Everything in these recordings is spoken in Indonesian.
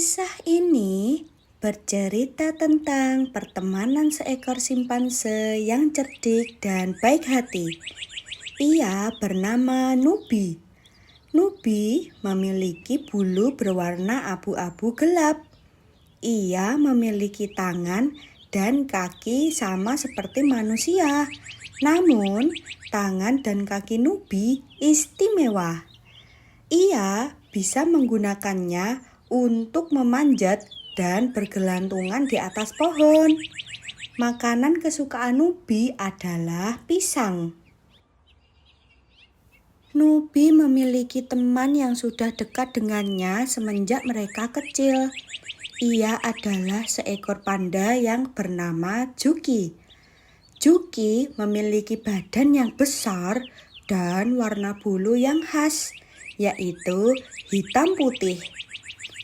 Kisah ini bercerita tentang pertemanan seekor simpanse yang cerdik dan baik hati. Ia bernama Nubi. Nubi memiliki bulu berwarna abu-abu gelap. Ia memiliki tangan dan kaki sama seperti manusia. Namun, tangan dan kaki Nubi istimewa. Ia bisa menggunakannya untuk memanjat dan bergelantungan di atas pohon. Makanan kesukaan Nubi adalah pisang. Nubi memiliki teman yang sudah dekat dengannya semenjak mereka kecil. Ia adalah seekor panda yang bernama Juki. Juki memiliki badan yang besar dan warna bulu yang khas, yaitu hitam putih.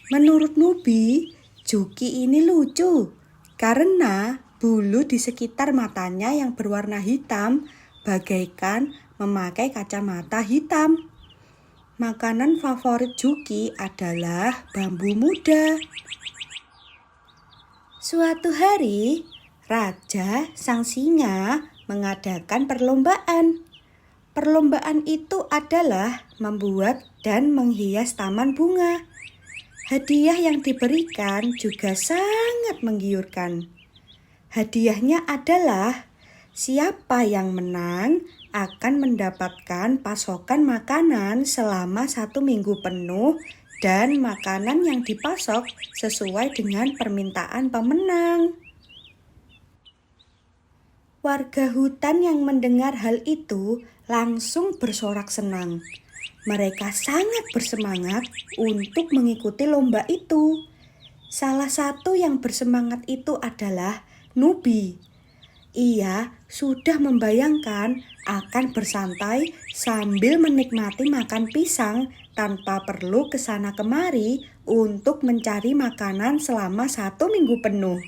Menurut Nubi, Juki ini lucu karena bulu di sekitar matanya yang berwarna hitam bagaikan memakai kacamata hitam. Makanan favorit Juki adalah bambu muda. Suatu hari, Raja Sang Singa mengadakan perlombaan. Perlombaan itu adalah membuat dan menghias taman bunga. Hadiah yang diberikan juga sangat menggiurkan. Hadiahnya adalah siapa yang menang akan mendapatkan pasokan makanan selama 1 minggu penuh dan makanan yang dipasok sesuai dengan permintaan pemenang. Warga hutan yang mendengar hal itu langsung bersorak senang. Mereka sangat bersemangat untuk mengikuti lomba itu. Salah satu yang bersemangat itu adalah Nubi. Ia sudah membayangkan akan bersantai sambil menikmati makan pisang tanpa perlu kesana kemari untuk mencari makanan selama 1 minggu penuh.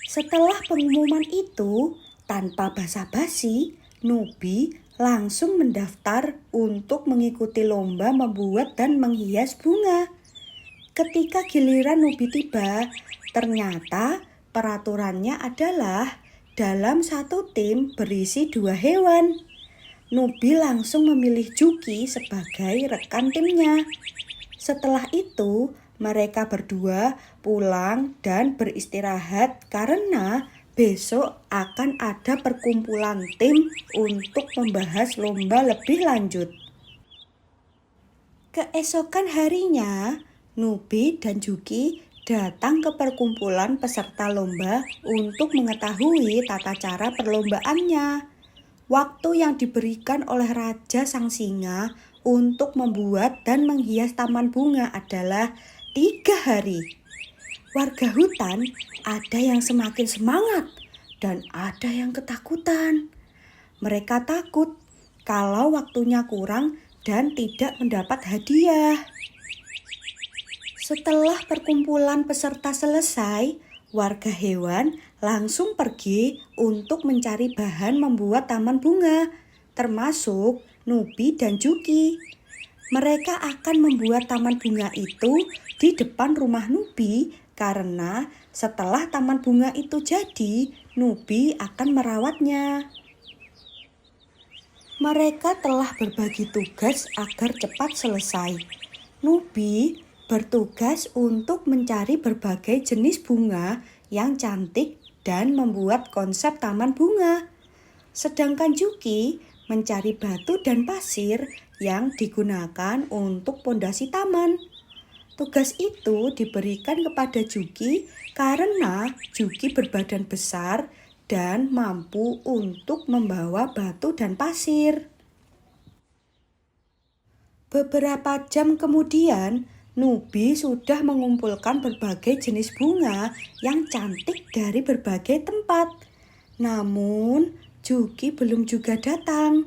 Setelah pengumuman itu, tanpa basa-basi, Nubi langsung mendaftar untuk mengikuti lomba membuat dan menghias bunga. Ketika giliran Nubi tiba, ternyata peraturannya adalah dalam satu tim berisi 2 hewan. Nubi langsung memilih Juki sebagai rekan timnya. Setelah itu, mereka berdua pulang dan beristirahat karena besok akan ada perkumpulan tim untuk membahas lomba lebih lanjut. Keesokan harinya, Nubi dan Juki datang ke perkumpulan peserta lomba untuk mengetahui tata cara perlombaannya. Waktu yang diberikan oleh Raja Sang Singa untuk membuat dan menghias taman bunga adalah 3 hari. Warga hutan ada yang semakin semangat dan ada yang ketakutan. Mereka takut kalau waktunya kurang dan tidak mendapat hadiah. Setelah perkumpulan peserta selesai, warga hewan langsung pergi untuk mencari bahan membuat taman bunga, termasuk Nubi dan Juki. Mereka akan membuat taman bunga itu di depan rumah Nubi karena setelah taman bunga itu jadi, Nubi akan merawatnya. Mereka telah berbagi tugas agar cepat selesai. Nubi bertugas untuk mencari berbagai jenis bunga yang cantik dan membuat konsep taman bunga. Sedangkan Juki mencari batu dan pasir yang digunakan untuk pondasi taman. Tugas itu diberikan kepada Juki karena Juki berbadan besar dan mampu untuk membawa batu dan pasir. Beberapa jam kemudian, Nubi sudah mengumpulkan berbagai jenis bunga yang cantik dari berbagai tempat. Namun, Juki belum juga datang.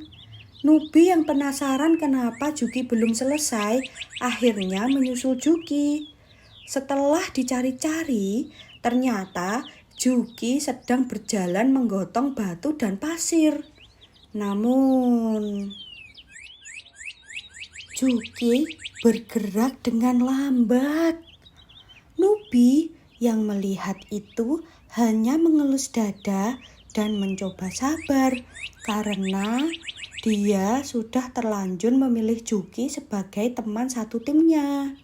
Nubi yang penasaran kenapa Juki belum selesai, akhirnya menyusul Juki. Setelah dicari-cari, ternyata Juki sedang berjalan menggotong batu dan pasir. Namun, Juki bergerak dengan lambat. Nubi yang melihat itu hanya mengelus dada dan mencoba sabar karena dia sudah terlanjur memilih Juki sebagai teman satu timnya.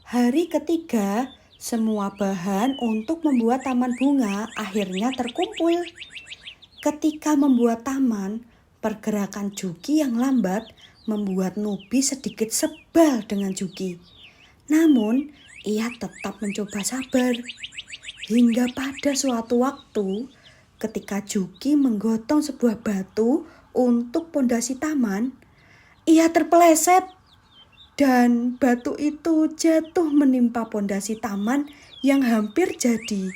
Hari ketiga, semua bahan untuk membuat taman bunga akhirnya terkumpul. Ketika membuat taman, pergerakan Juki yang lambat membuat Nubi sedikit sebal dengan Juki. Namun, ia tetap mencoba sabar. Hingga pada suatu waktu, ketika Juki menggotong sebuah batu untuk pondasi taman, ia terpeleset dan batu itu jatuh menimpa pondasi taman yang hampir jadi.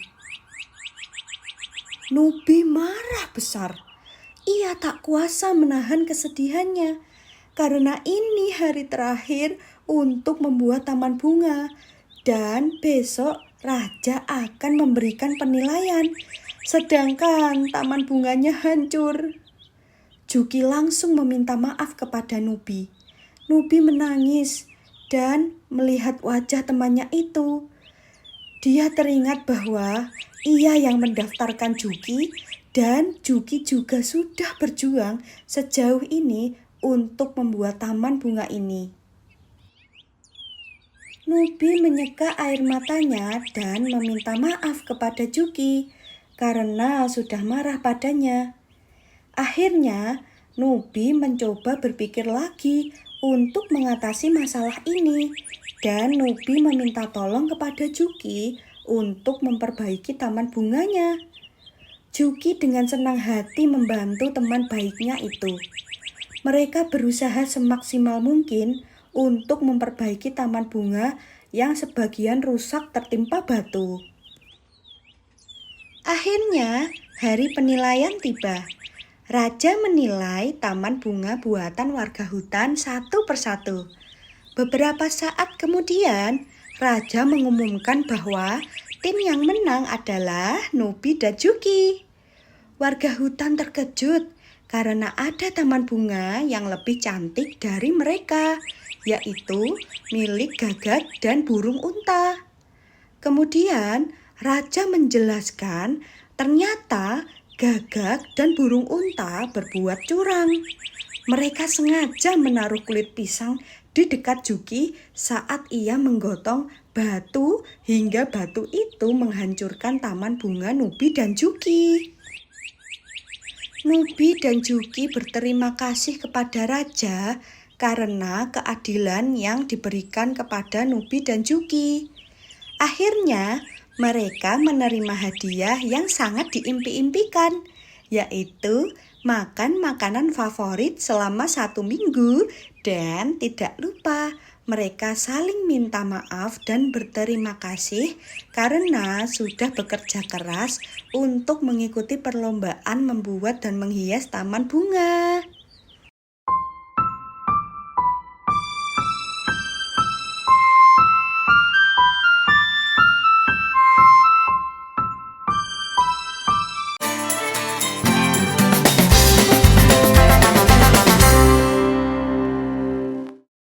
Nubi marah besar. Ia tak kuasa menahan kesedihannya karena ini hari terakhir untuk membuat taman bunga. Dan besok raja akan memberikan penilaian, sedangkan taman bunganya hancur. Juki langsung meminta maaf kepada Nubi. Nubi menangis dan melihat wajah temannya itu. Dia teringat bahwa ia yang mendaftarkan Juki dan Juki juga sudah berjuang sejauh ini untuk membuat taman bunga ini. Nubi menyeka air matanya dan meminta maaf kepada Juki karena sudah marah padanya. Akhirnya, Nubi mencoba berpikir lagi untuk mengatasi masalah ini dan Nubi meminta tolong kepada Juki untuk memperbaiki taman bunganya. Juki dengan senang hati membantu teman baiknya itu. Mereka berusaha semaksimal mungkin untuk memperbaiki taman bunga yang sebagian rusak tertimpa batu. Akhirnya, hari penilaian tiba. Raja menilai taman bunga buatan warga hutan satu persatu. Beberapa saat kemudian, Raja mengumumkan bahwa tim yang menang adalah Nubi dan Juki. Warga hutan terkejut karena ada taman bunga yang lebih cantik dari mereka, yaitu milik Gagak dan burung unta. Kemudian Raja menjelaskan ternyata Gagak dan burung unta berbuat curang. Mereka sengaja menaruh kulit pisang di dekat Juki saat ia menggotong batu hingga batu itu menghancurkan taman bunga Nubi dan Juki. Nubi dan Juki berterima kasih kepada Raja karena keadilan yang diberikan kepada Nubi dan Juki. Akhirnya, mereka menerima hadiah yang sangat diimpi-impikan, yaitu makan makanan favorit selama 1 minggu dan tidak lupa mereka saling minta maaf dan berterima kasih karena sudah bekerja keras untuk mengikuti perlombaan membuat dan menghias taman bunga.